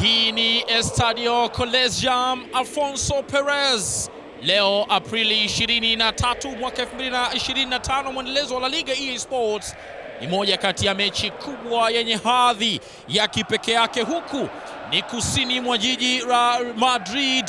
Hii ni Estadio Colegium Alfonso Perez. Leo Aprili 23 mwaka 2025, mwendelezo wa La Liga EA Sports. Ni moja kati ya mechi kubwa yenye hadhi ya kipekee yake, huku ni kusini mwa jiji la Madrid.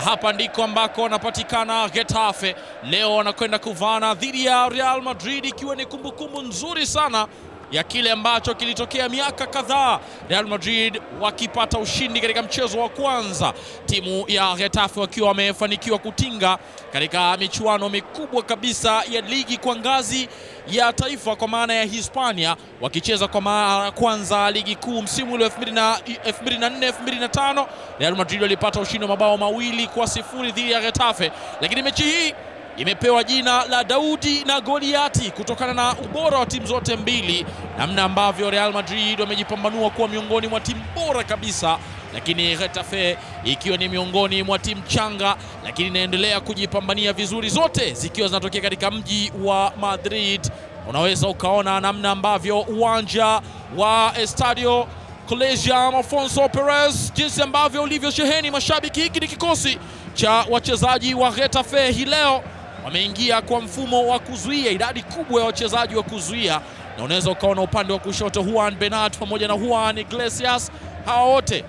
Hapa ndiko ambako wanapatikana Getafe. Leo wanakwenda kuvana dhidi ya Real Madrid, ikiwa ni kumbukumbu nzuri sana ya kile ambacho kilitokea miaka kadhaa, Real Madrid wakipata ushindi katika mchezo wa kwanza, timu ya Getafe wakiwa wamefanikiwa kutinga katika michuano mikubwa kabisa ya ligi kwa ngazi ya taifa, kwa maana ya Hispania, wakicheza kwa mara kwanza ligi kuu msimu ule 2004-2005. Real Madrid walipata ushindi wa mabao 2-0 dhidi ya Getafe, lakini mechi hii imepewa jina la Daudi na Goliati kutokana na ubora wa timu zote mbili, namna ambavyo Real Madrid wamejipambanua kuwa miongoni mwa timu bora kabisa, lakini Getafe ikiwa ni miongoni mwa timu changa, lakini inaendelea kujipambania vizuri, zote zikiwa zinatokea katika mji wa Madrid. Unaweza ukaona namna ambavyo uwanja wa Estadio Colegium Alfonso Perez jinsi ambavyo ulivyosheheni mashabiki. Hiki ni kikosi cha wachezaji wa Getafe hii leo, wameingia kwa mfumo wa kuzuia, idadi kubwa ya wachezaji wa kuzuia, na unaweza ukaona upande wa kushoto Juan Bernat pamoja na Juan Iglesias. Hawa wote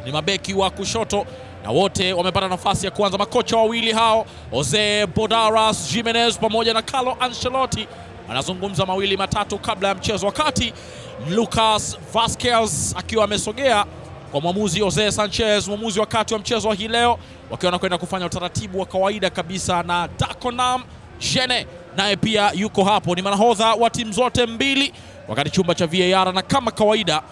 ni mabeki wa kushoto na wote wamepata nafasi ya kuanza. Makocha wawili hao, Jose Bodaras Jimenez pamoja na Carlo Ancelotti, anazungumza mawili matatu kabla ya mchezo, wakati Lucas Vazquez akiwa amesogea kwa mwamuzi Jose Sanchez, mwamuzi wakati wa mchezo wa hii leo, wakiwa wanakwenda kufanya utaratibu wa kawaida kabisa, na Dakonam Jene naye pia yuko hapo. Ni manahodha wa timu zote mbili, wakati chumba cha VAR, na kama kawaida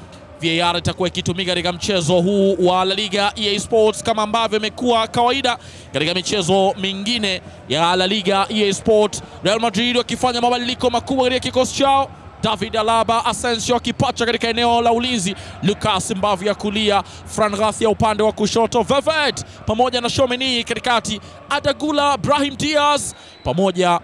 VAR itakuwa ikitumika katika mchezo huu wa La Liga EA Sports kama ambavyo imekuwa kawaida katika michezo mingine ya La Liga EA Sports. Real Madrid wakifanya mabadiliko makubwa katika kikosi chao. David Alaba, Asensio akipacha katika eneo la ulinzi, Lucas mbavu ya kulia, Fran Garcia upande wa kushoto, Valverde pamoja na Tchouaméni katikati, Adagula, Brahim Diaz pamoja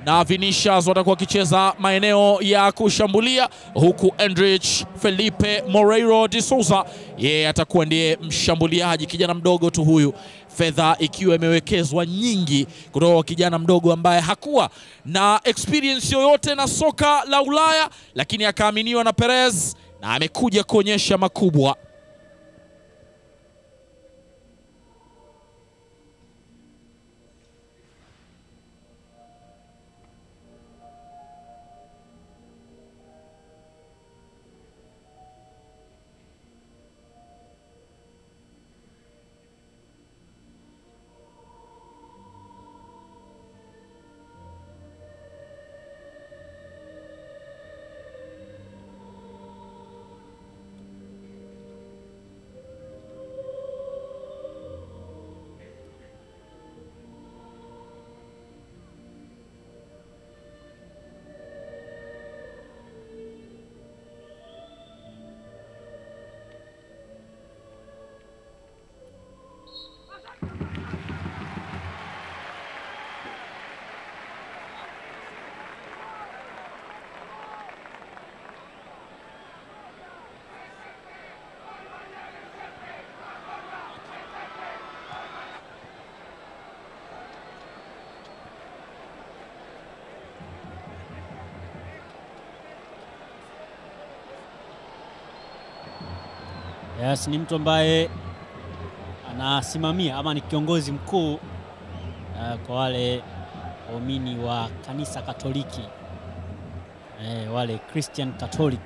na Vinicius watakuwa wakicheza maeneo ya kushambulia, huku Endrich Felipe Moreiro de Souza yeye atakuwa ndiye mshambuliaji, kijana mdogo tu huyu, fedha ikiwa imewekezwa nyingi kutoka kwa kijana mdogo ambaye hakuwa na experience yoyote na soka la Ulaya, lakini akaaminiwa na Perez na amekuja kuonyesha makubwa. Yes, ni mtu ambaye anasimamia ama ni kiongozi mkuu kwa wale waumini wa kanisa Katoliki, wale Christian Catholic.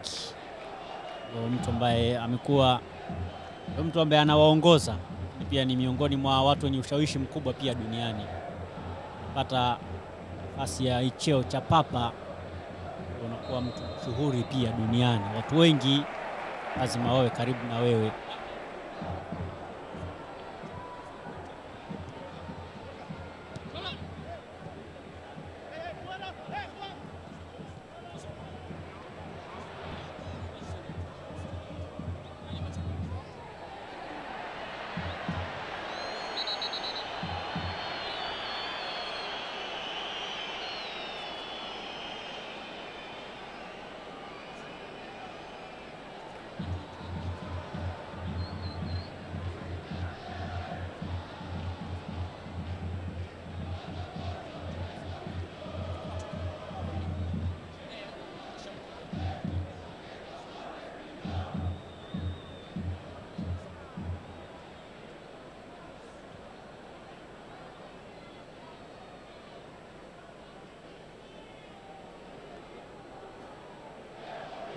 Mtu ambaye amekuwa mtu ambaye anawaongoza, pia ni miongoni mwa watu wenye ushawishi mkubwa pia duniani. Pata nafasi ya cheo cha papa, unakuwa mtu shuhuri pia duniani. Watu wengi lazima wawe karibu na wewe.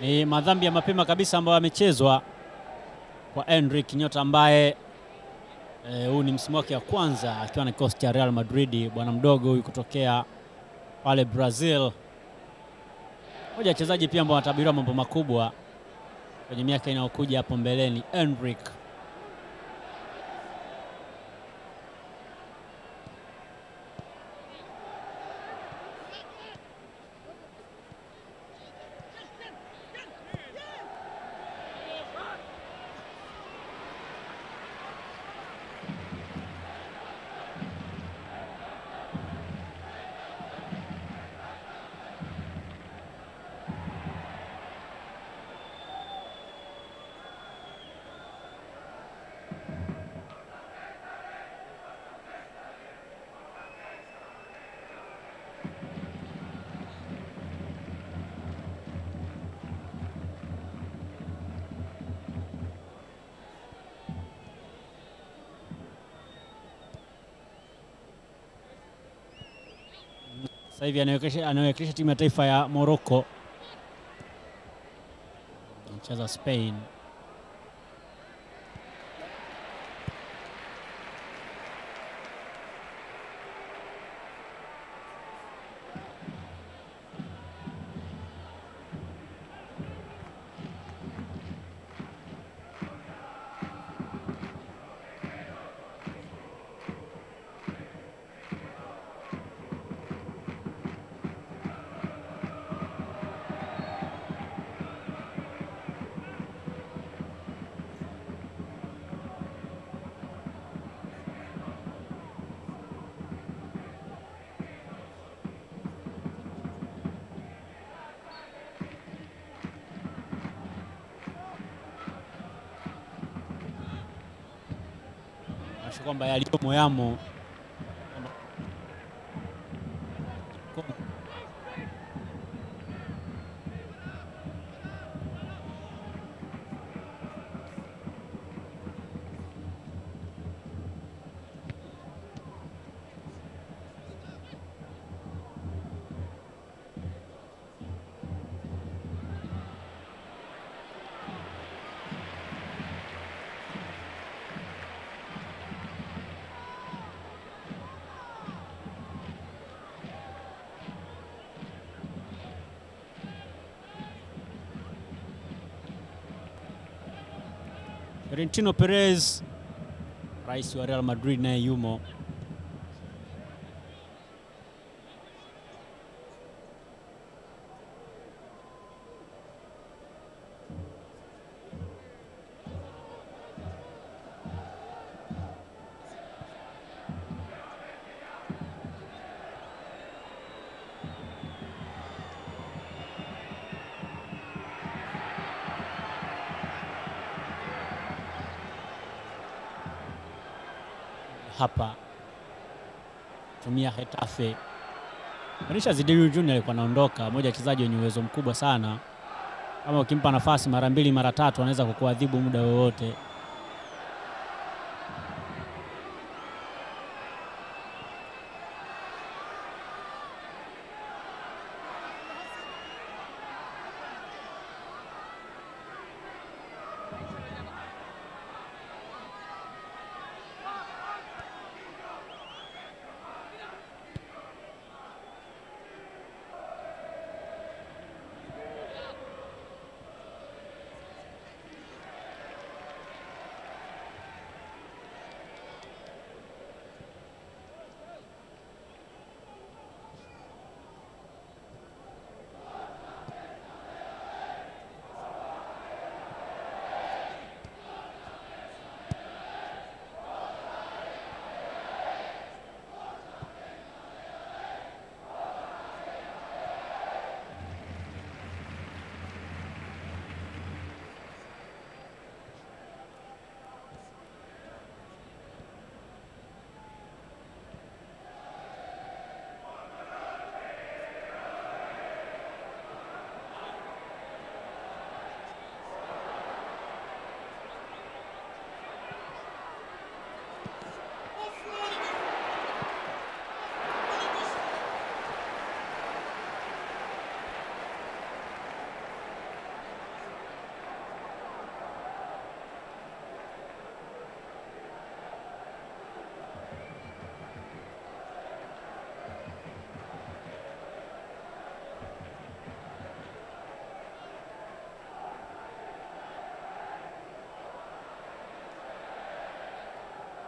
Ni madhambi ya mapema kabisa ambayo yamechezwa kwa Endrick, nyota ambaye huu ni msimu wake wa kwanza akiwa na kikosi cha Real Madrid. Bwana mdogo huyu kutokea pale Brazil, mmoja wachezaji pia ambao wanatabiriwa mambo makubwa kwenye miaka inayokuja hapo mbeleni, Endrick. Sasa hivi anawakilisha timu ya taifa ya Morocco, anacheza Spain. Kwamba yaliyomo yamo. Florentino Perez, rais wa Real Madrid, naye yumo. Hapa tumia Getafe. Vinicius Junior alikuwa anaondoka, mmoja wachezaji wenye uwezo mkubwa sana. Kama ukimpa nafasi mara mbili mara tatu anaweza kukuadhibu muda wowote.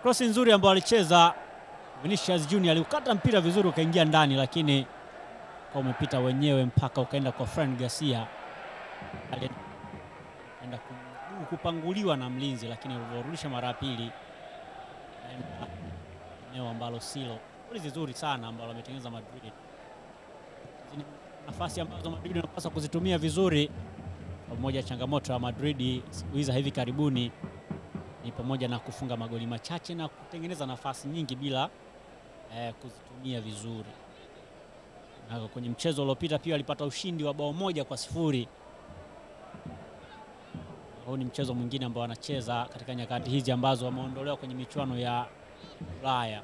Cross nzuri ambayo alicheza Vinicius Junior, aliukata mpira vizuri ukaingia ndani, lakini kwa umepita wenyewe mpaka ukaenda kwa Fran Garcia. Alienda kupanguliwa na mlinzi, lakini alivyorudisha mara ya pili eneo ambalo silo. Goli nzuri sana ambalo ametengeneza Madrid. Nafasi ambazo Madrid wanapaswa kuzitumia vizuri. Pamoja changamoto ya Madrid siku hizi hivi karibuni ni pamoja na kufunga magoli machache na kutengeneza nafasi nyingi bila kuzitumia vizuri. Na kwenye mchezo uliopita pia alipata ushindi wa bao 1-0. Huu ni mchezo mwingine ambao wanacheza katika nyakati hizi ambazo wameondolewa kwenye michuano ya Ulaya.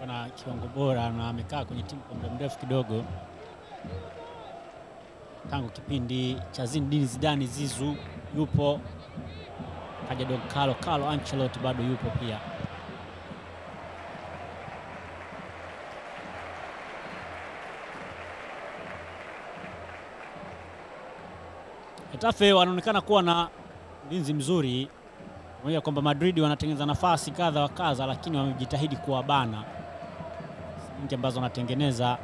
Na kiwango bora na amekaa kwenye timu kwa muda mrefu kidogo, tangu kipindi cha Zinedine Zidane. Zizou yupo, kaja Don Carlo Ancelotti bado yupo pia. Getafe wanaonekana kuwa na ulinzi mzuri, pamoja kwamba Madrid wanatengeneza nafasi kadha wa kadha, lakini wamejitahidi kuwabana nyingi ambazo wanatengeneza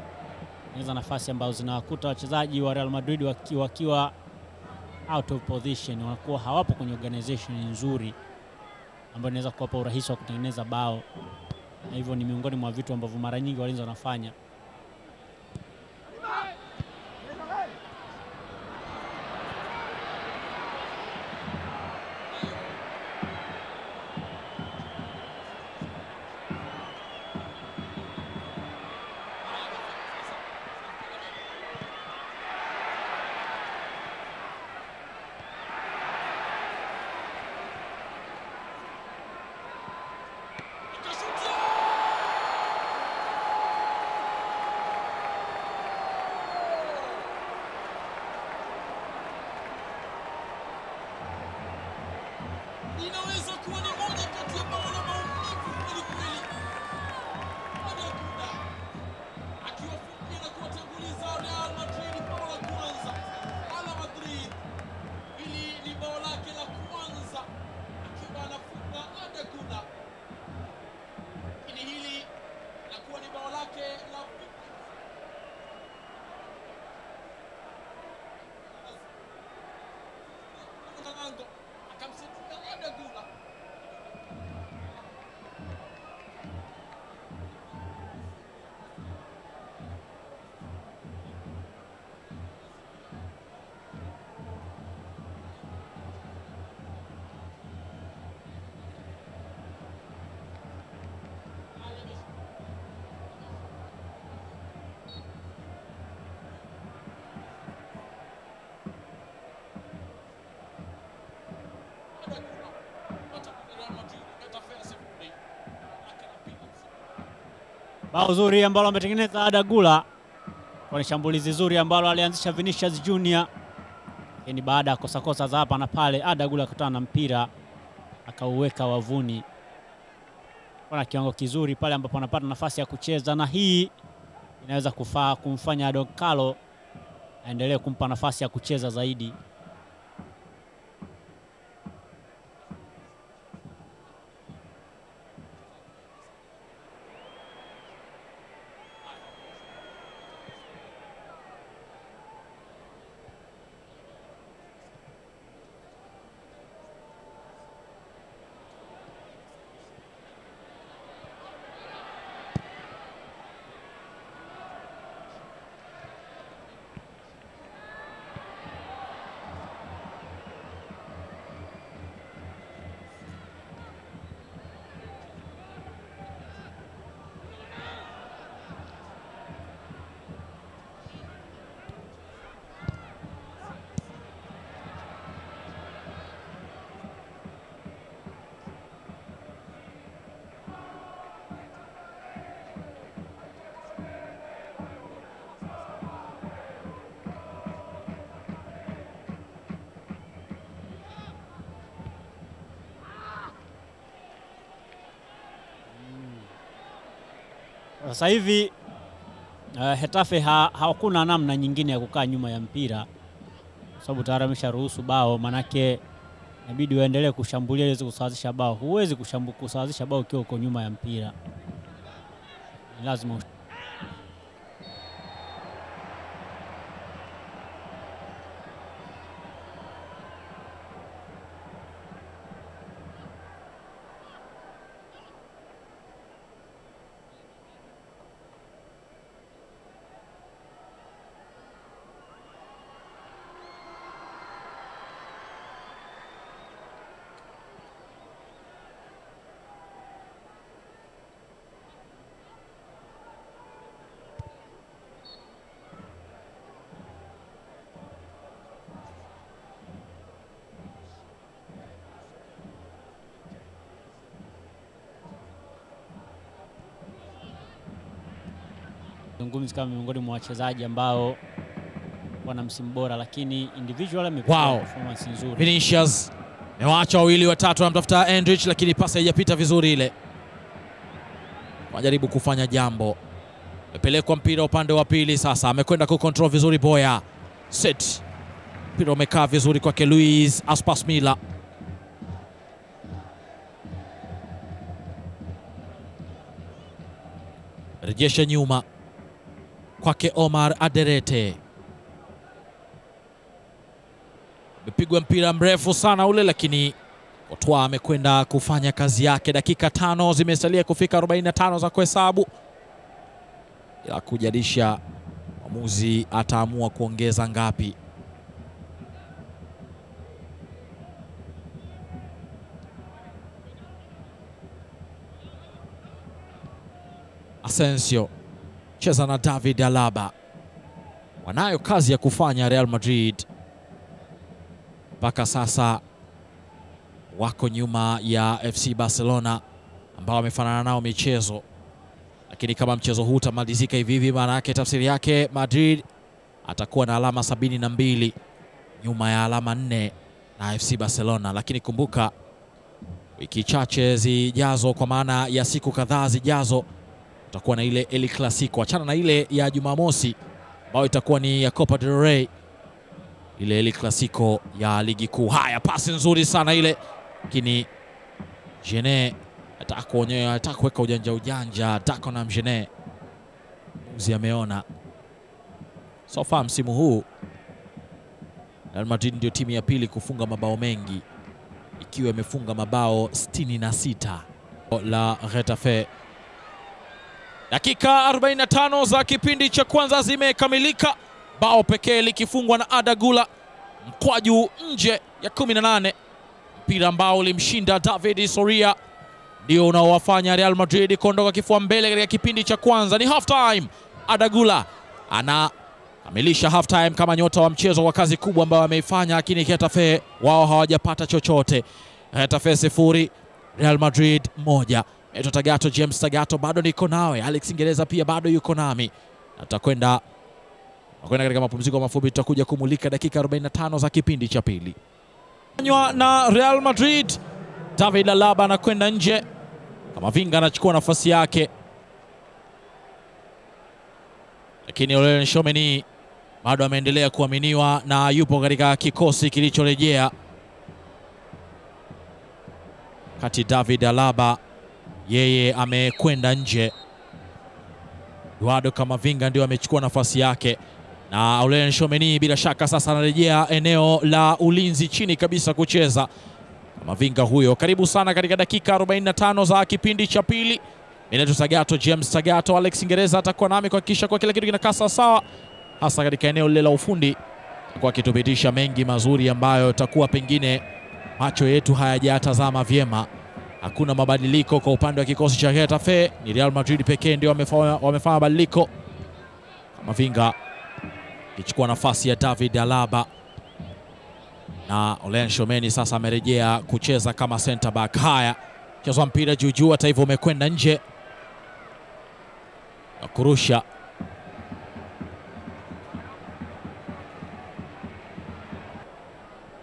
nafasi ambazo zinawakuta wachezaji wa Real Madrid wakiwa out of position, wanakuwa hawapo kwenye organization nzuri ambayo inaweza kuwapa urahisi wa kutengeneza bao, na hivyo ni miongoni mwa vitu ambavyo mara nyingi walinzi wanafanya. Inaweza kuwa ni moja kati ya bao la maumivu kweli kweli. Akiwafungia na kuwatanguliza Real Madrid bao la kwanza. Ala Madrid, hili ni bao lake la kwanza akiwa anafunga Arda Güler. Hili linakuwa ni bao lake la akamsetia Arda Güler. Bao zuri ambalo ametengeneza Arda Güler kwa shambulizi zuri ambalo alianzisha Vinicius Junior. Ni baada ya kosa za hapa na pale, Arda Güler akutana na mpira akauweka wavuni. Kwa kiwango kizuri pale ambapo anapata nafasi ya kucheza, na hii inaweza kufaa kumfanya Don Carlo aendelee kumpa nafasi ya kucheza zaidi. Sasa hivi Getafe hakuna namna nyingine ya kukaa nyuma ya mpira, kwa sababu tayari amesharuhusu bao, manake inabidi waendelee kushambulia ili kusawazisha bao. Huwezi kusawazisha bao ukiwa uko nyuma ya mpira, lazima zungumzi kama miongoni mwa wachezaji ambao wana msimu bora, lakini individual amekuwa performance nzuri. Vinicius amewaacha wawili watatu, anamtafuta Endrich, lakini pasi haijapita vizuri ile. Wajaribu kufanya jambo. Amepelekwa mpira upande wa pili sasa, amekwenda kucontrol vizuri Boya. Set. Mpira umekaa vizuri kwake Luis Aspas Mila. Rejesha nyuma kwake Omar Aderete. Amepigwa mpira mrefu sana ule, lakini Courtois amekwenda kufanya kazi yake. Dakika 5 zimesalia kufika 45 za kuhesabu, ila kujadisha mwamuzi ataamua kuongeza ngapi. Asensio cheza na David Alaba. Wanayo kazi ya kufanya Real Madrid. Mpaka sasa wako nyuma ya FC Barcelona ambao wamefanana nao michezo, lakini kama mchezo huu utamalizika hivi hivi, maana yake tafsiri yake Madrid atakuwa na alama 72 nyuma ya alama 4 na FC Barcelona. Lakini kumbuka wiki chache zijazo, kwa maana ya siku kadhaa zijazo, utakuwa na ile El Clasico, achana na ile ya Jumamosi ambayo itakuwa ni ya Copa del Rey, ile El Clasico ya ligi kuu. Haya, pasi nzuri sana ile, lakini Jene ataka kuweka ujanja Dako na Mjene. Muzi ameona. So far msimu huu Real Madrid ndio timu ya pili kufunga mabao mengi, ikiwa imefunga mabao 66 la Getafe. Dakika 45 za kipindi cha kwanza zimekamilika, bao pekee likifungwa na Arda Güler, mkwaju nje ya 18. Mpira ambao ulimshinda David Soria ndio unaowafanya Real Madrid kuondoka kifua mbele katika kipindi cha kwanza. Ni half time. Arda Güler anakamilisha half time kama nyota wa mchezo kwa kazi kubwa ambayo ameifanya, lakini Getafe wao hawajapata chochote. Getafe 0, Real Madrid 1. Eto Tagato, James Tagato bado niko nawe. Alex Ingereza pia bado yuko nami. Atakwenda katika mapumziko mafupi, tutakuja kumulika dakika 45 za kipindi cha pili. Na Real Madrid, David Alaba anakwenda nje. Kamavinga anachukua nafasi yake, lakini Aurelien Tchouameni bado ameendelea kuaminiwa na yupo katika kikosi kilichorejea. Kati David Alaba yeye amekwenda nje, Eduardo Camavinga ndio amechukua nafasi yake, na Aurelien Tchouameni bila shaka sasa anarejea eneo la ulinzi chini kabisa kucheza. Camavinga huyo, karibu sana katika dakika 45 za kipindi cha pili. Mileto Tagato, James Tagato, Alex Ingereza atakuwa nami kuhakikisha kwa kila kitu kinakaa sawa, hasa katika eneo lile la ufundi, kwa kitupitisha mengi mazuri ambayo takuwa pengine macho yetu hayajatazama vyema. Hakuna mabadiliko kwa upande wa kikosi cha Getafe, ni Real Madrid pekee ndio wamefanya mabadiliko. Camavinga kichukua nafasi ya David Alaba, na Aurelien Tchouameni sasa amerejea kucheza kama center back. Haya, chezwa mpira juu, hata hivyo umekwenda nje na kurusha.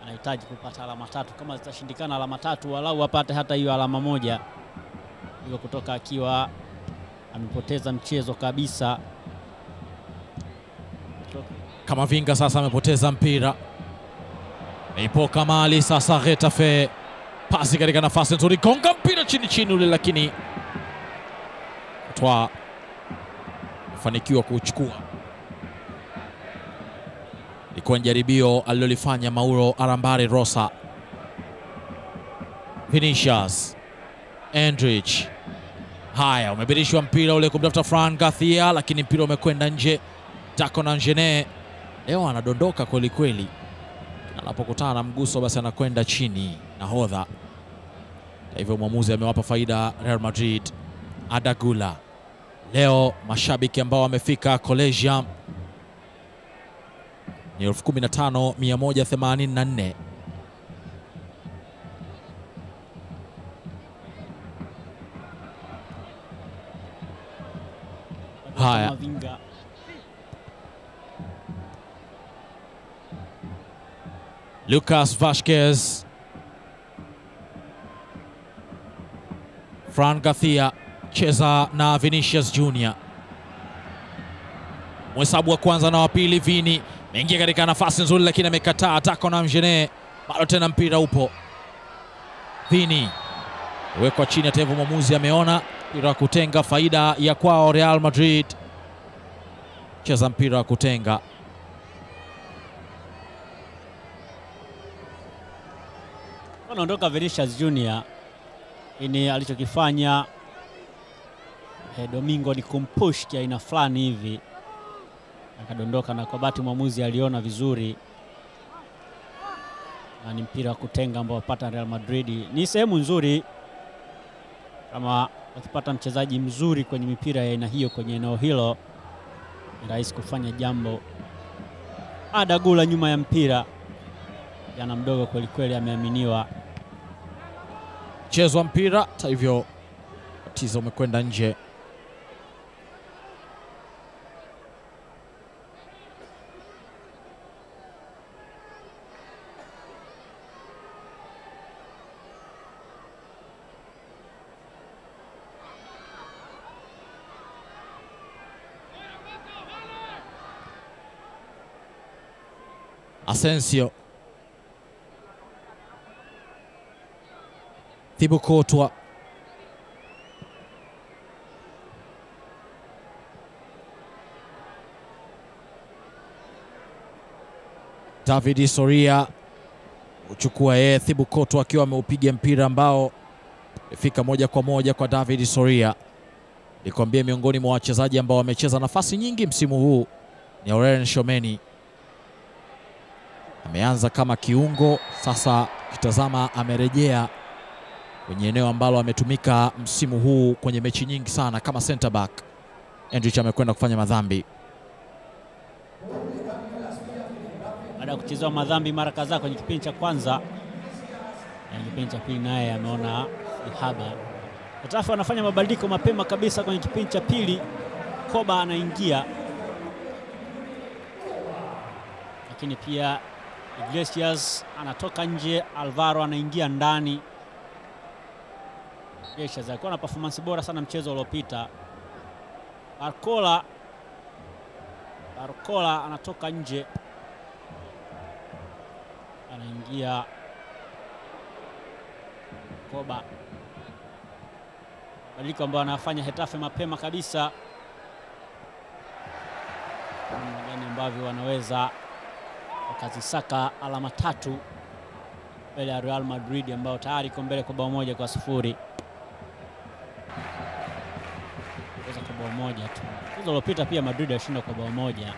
Anahitaji kupata alama 3, kama zitashindikana alama 3 walau apate hata hiyo alama 1, hivyo kutoka akiwa amepoteza mchezo kabisa. Kamavinga sasa amepoteza mpira. Ipo Kamali sasa, Getafe pasi katika nafasi nzuri, konga mpira chini chini ule, lakini Twa fanikiwa kuchukua. Ilikuwa jaribio alilolifanya Mauro Arambari Rosa. Vinicius Endrich, haya umebirishwa mpira ule kumtafuta Fran Garcia, lakini mpira umekwenda nje. Tako na Njene leo anadondoka kweli kweli, anapokutana na mguso basi anakwenda chini nahodha. Hivyo mwamuzi amewapa faida Real Madrid. Adagula leo mashabiki ambao wamefika Collegium ni 15,184. Haya, Lucas Vazquez, Fran Garcia cheza na Vinicius Junior. Mhesabu wa kwanza na wa pili, Vini ameingia katika nafasi nzuri lakini amekataa. Tako na Mjene, bado tena mpira upo. Vini wekwa chini, hata hivyo mwamuzi ameona mpira wa kutenga, faida ya kwao Real Madrid. Cheza mpira wa kutenga. Anaondoka Vinicius Junior. Ini alichokifanya Domingo ni kumpush kia aina fulani hivi, akadondoka, na kwa bahati mwamuzi aliona vizuri, na ni mpira wa kutenga ambao wapata Real Madrid. Ni sehemu nzuri kama wakipata mchezaji mzuri kwenye mipira ya aina hiyo kwenye eneo hilo, ni rahisi kufanya jambo. Adagula nyuma ya mpira, jana mdogo kweli kweli, ameaminiwa. Chezwa mpira, hata hivyo tizo umekwenda nje. Asensio, Thibaut Courtois, David Soria uchukua yeye. Thibaut Courtois akiwa ameupiga mpira ambao ifika moja kwa moja kwa David Soria. Nikwambia miongoni mwa wachezaji ambao wamecheza nafasi nyingi msimu huu ni Aurelien Tchouameni. Ameanza kama kiungo, sasa kitazama amerejea kwenye eneo ambalo ametumika msimu huu kwenye mechi nyingi sana kama center back. Endrich amekwenda kufanya madhambi. Baada ya kuchezewa madhambi mara kadhaa kwenye kipindi cha kwanza, na kipindi cha pili naye ameona ihaba. Getafe wanafanya mabadiliko mapema kabisa kwenye kipindi cha pili. Koba anaingia, lakini pia Iglesias anatoka nje, Alvaro anaingia ndani. Iglesias alikuwa na performance bora sana mchezo uliopita. Barcola anatoka nje, anaingia Koba. Badiliko ambao anafanya Getafe mapema kabisa, gani ambavyo wanaweza wakazisaka alama tatu mbele ya Real Madrid ambao tayari iko mbele kwa bao moja kwa sifuri. Kwa bao moja tu. Mchezo uliopita pia Madrid alishinda kwa bao moja.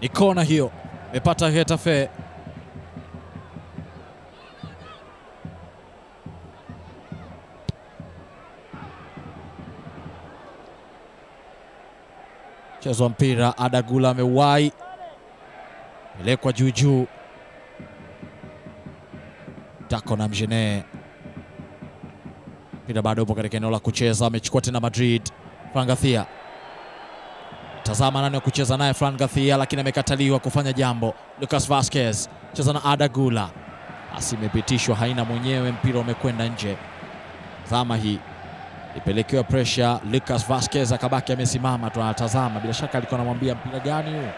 Ni kona hiyo imepata Getafe. Chezwa mpira, Adagula amewai pelekwa juu juu. Tako na Mjene, mpira bado upo katika eneo la kucheza, amechukua tena Madrid. Fran Garcia, tazama nani wa kucheza naye Fran Garcia, lakini amekataliwa kufanya jambo. Lucas Vazquez cheza na Adagula. Pasi imepitishwa, haina mwenyewe, mpira umekwenda nje. Zama hii ipelekewa pressure, Lucas Vazquez akabaki amesimama tu anatazama. Bila shaka alikuwa anamwambia mpira gani huu.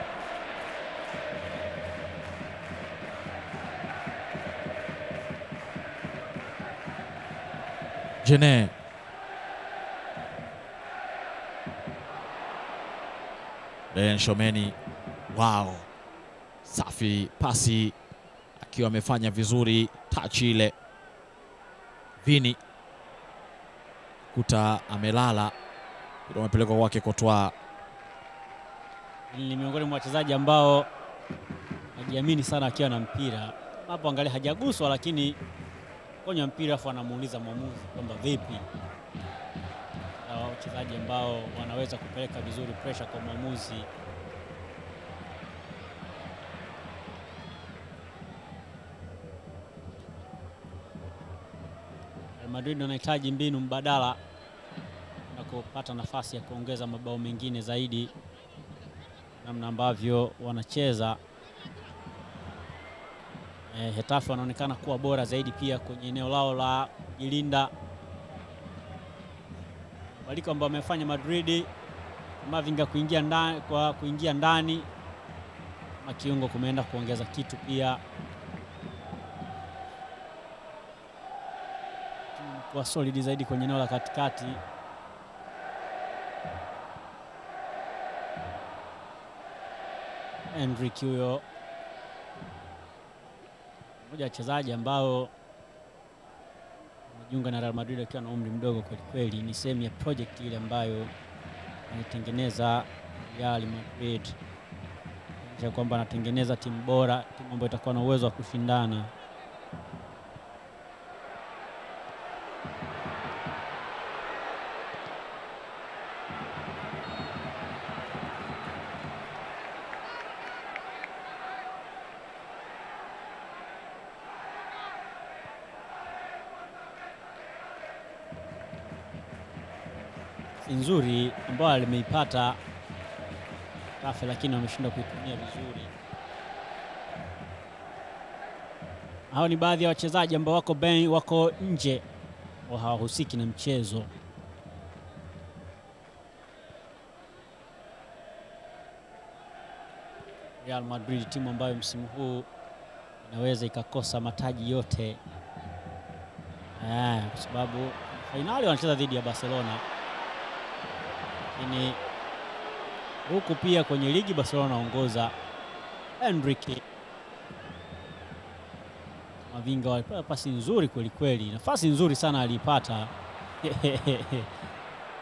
Jene Ben Shomeni, wow, safi pasi, akiwa amefanya vizuri touch ile. Vini kuta amelala, ndio amepelekwa kwake Courtois. Ni miongoni mwa wachezaji ambao hajiamini sana akiwa na mpira. Hapo angalia hajaguswa, lakini kwenye mpira afu anamuuliza mwamuzi kwamba vipi. Wachezaji ambao wanaweza kupeleka vizuri pressure kwa mwamuzi. Real Madrid wanahitaji mbinu mbadala na kupata nafasi ya kuongeza mabao mengine zaidi, namna ambavyo wanacheza. Getafe wanaonekana kuwa bora zaidi pia kwenye eneo lao la kujilinda. Mabadiliko ambao wamefanya Madrid, Mavinga kuingia ndani, Makiungo kumeenda kuongeza kitu pia. Kwa solid zaidi kwenye eneo la katikati. Endrick huyo, mmoja wa wachezaji ambao anajiunga na Real Madrid akiwa na umri mdogo kweli kweli. Ni sehemu ya project ile ambayo anatengeneza Real Madrid, kisha kwamba anatengeneza timu bora, timu ambayo itakuwa na uwezo wa kushindana. Nzuri ambayo alimeipata Getafe, lakini wameshindwa kuitumia vizuri. Hao ni baadhi ya wachezaji ambao wako nje au hawahusiki na mchezo. Real Madrid, timu ambayo msimu huu inaweza ikakosa mataji yote, kwa sababu finali wanacheza dhidi ya Barcelona. Lakini huku pia kwenye ligi Barcelona anaongoza. Enrique Mavinga walipata pasi nzuri kweli kweli, nafasi nzuri sana alipata.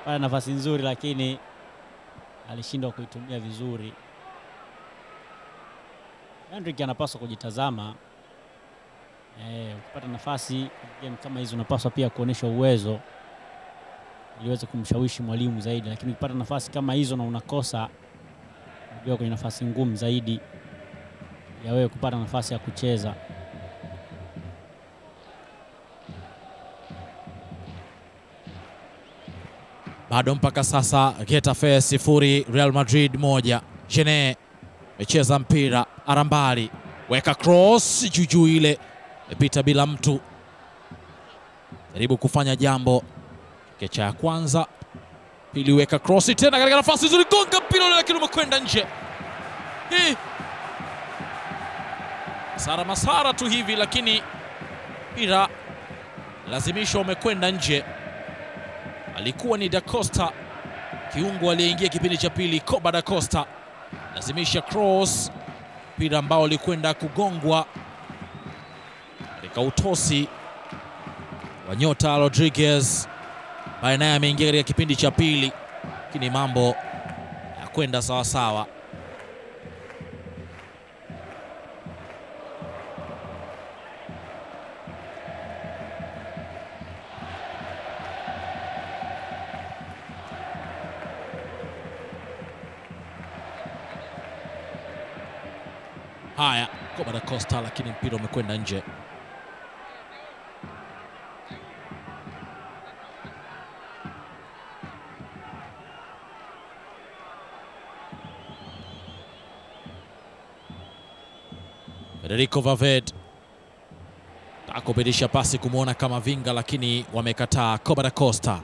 Pale nafasi nzuri, lakini alishindwa kuitumia vizuri. Enrique anapaswa kujitazama. Ukipata nafasi game kama hizo unapaswa pia kuonesha uwezo ili uweze kumshawishi mwalimu zaidi, lakini ukipata nafasi kama hizo na unakosa, unajua kwenye nafasi ngumu zaidi ya wewe kupata nafasi ya kucheza. Bado mpaka sasa Getafe 0 Real Madrid 1. Jene mecheza mpira, Arambali weka cross juu ile, imepita bila mtu. Jaribu kufanya jambo, kecha ya kwanza, pili weka cross tena katika nafasi nzuri, gonga mpira ule lakini umekwenda nje. Masara tu hivi, lakini mpira lazimisho umekwenda nje. Alikuwa ni Da Costa, kiungo aliyeingia kipindi cha pili. Koba Da Costa lazimisha cross, mpira ambao ulikwenda kugongwa katika utosi wa nyota Rodriguez, ambaye naye ameingia katika kipindi cha pili, lakini mambo ya kwenda sawa sawa. Haya, Koba Da Costa, lakini mpira umekwenda nje. Federico Valverde akupitisha pasi kumwona Kamavinga, lakini wamekataa. Coba da Costa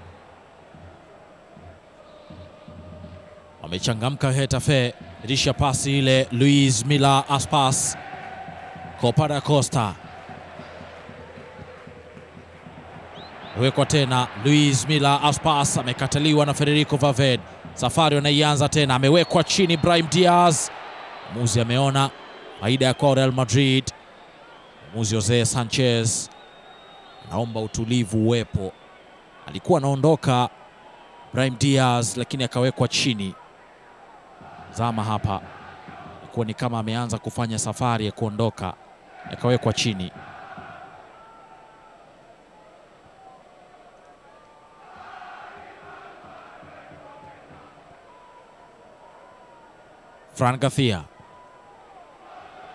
wamechangamka Getafe, pitisha pasi ile Luis Milla Aspas. Coba da Costa wekwa tena, Luis Milla Aspas amekataliwa na Federico Valverde. Safari wanaianza tena, amewekwa chini Brahim Diaz. Muzi ameona faida ya kwa Real Madrid. Muzi Jose Sanchez naomba utulivu uwepo, alikuwa anaondoka Brahim Diaz lakini akawekwa chini. Zama hapa ilikuwa ni kama ameanza kufanya safari ya kuondoka, akawekwa chini. Fran Garcia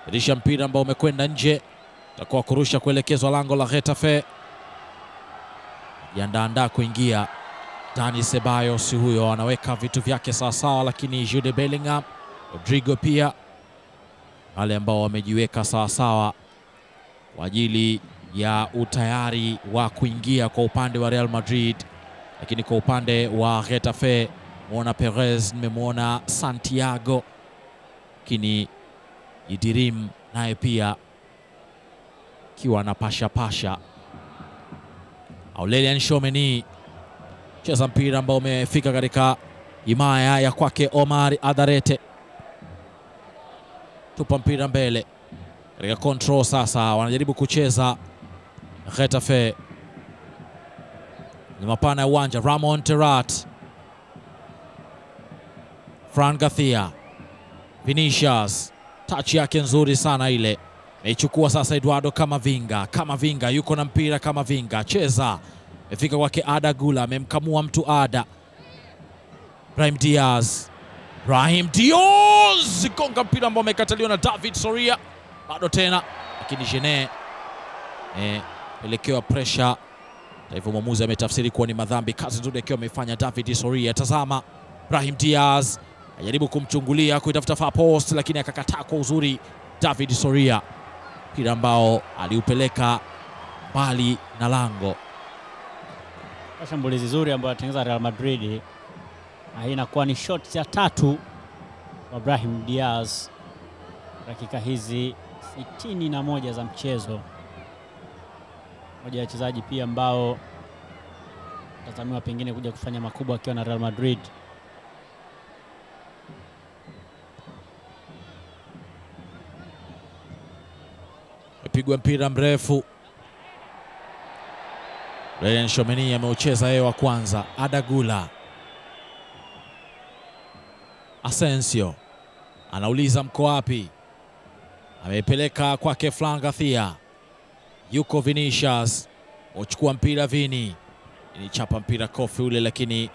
dirisha mpira ambao umekwenda nje, takuwa kurusha kuelekezwa lango la Getafe. Yandaandaa kuingia Dani Ceballos, huyo anaweka vitu vyake sawa sawa, lakini Jude Bellingham, Rodrigo pia wale ambao wamejiweka sawa sawa kwa ajili ya utayari wa kuingia kwa upande wa Real Madrid. Lakini kwa upande wa Getafe muona Perez, nimemwona Santiago, lakini Idirim naye pia kiwa na pasha. Aurelien Tchouameni cheza mpira ambao umefika katika himaya ya kwake Omar Adarete. Tupa mpira mbele katika control sasa, wanajaribu kucheza Getafe. Ni mapana ya uwanja, Ramon Terrat, Fran Garcia, Vinicius, touch yake nzuri sana ile. Ameichukua sasa Eduardo Camavinga yuko na mpira. Camavinga cheza, amefika kwake Ada Gula, amemkamua mtu Ada. Brahim Diaz, gonga mpira ambao umekataliwa na David Soria. Bado tena, lakini Jene elekewa pressure. Hivyo mwamuzi ametafsiri kuwa ni madhambi. Kazi nzuri akiwa amefanya David Soria. Tazama Brahim Diaz ajaribu kumchungulia kuitafuta far post, lakini akakataa kwa uzuri David Soria, mpira ambao aliupeleka mbali na lango. Shambulizi zuri ambayo atengeneza Real Madrid. Hii inakuwa ni shot ya 3 kwa Brahim Diaz dakika hizi 61 za mchezo. Moja ya wachezaji pia ambao tazamiwa pengine kuja kufanya makubwa akiwa na Real Madrid. Pigwa mpira mrefu, Aurelien Tchouameni ameucheza yeye wa kwanza. Ada Gula, Asensio anauliza mko wapi, ameipeleka kwake Fran Garcia, yuko Vinicius, uchukua mpira Vini, ilichapa mpira kofi ule, lakini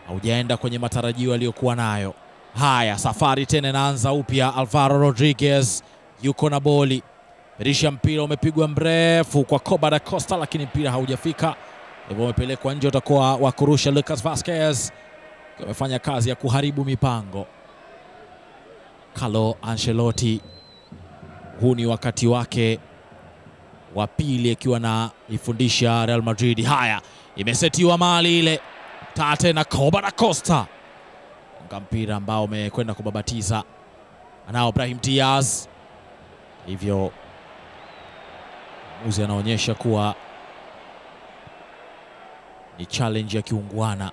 haujaenda kwenye matarajio aliyokuwa nayo. Haya, safari tena inaanza upya. Alvaro Rodriguez yuko na boli, dirisha mpira umepigwa mrefu kwa Coba da Costa, lakini mpira haujafika, hivyo umepelekwa nje. Utakuwa wa kurusha Lucas Vazquez, amefanya kazi ya kuharibu mipango. Carlo Ancelotti, huu ni wakati wake wa pili akiwa na ifundisha Real Madrid. Haya, imesetiwa mali ile tate na Coba da Costa, mpira ambao umekwenda kubabatiza anao Brahim Diaz, hivyo muzi anaonyesha kuwa ni challenge ya kiungwana.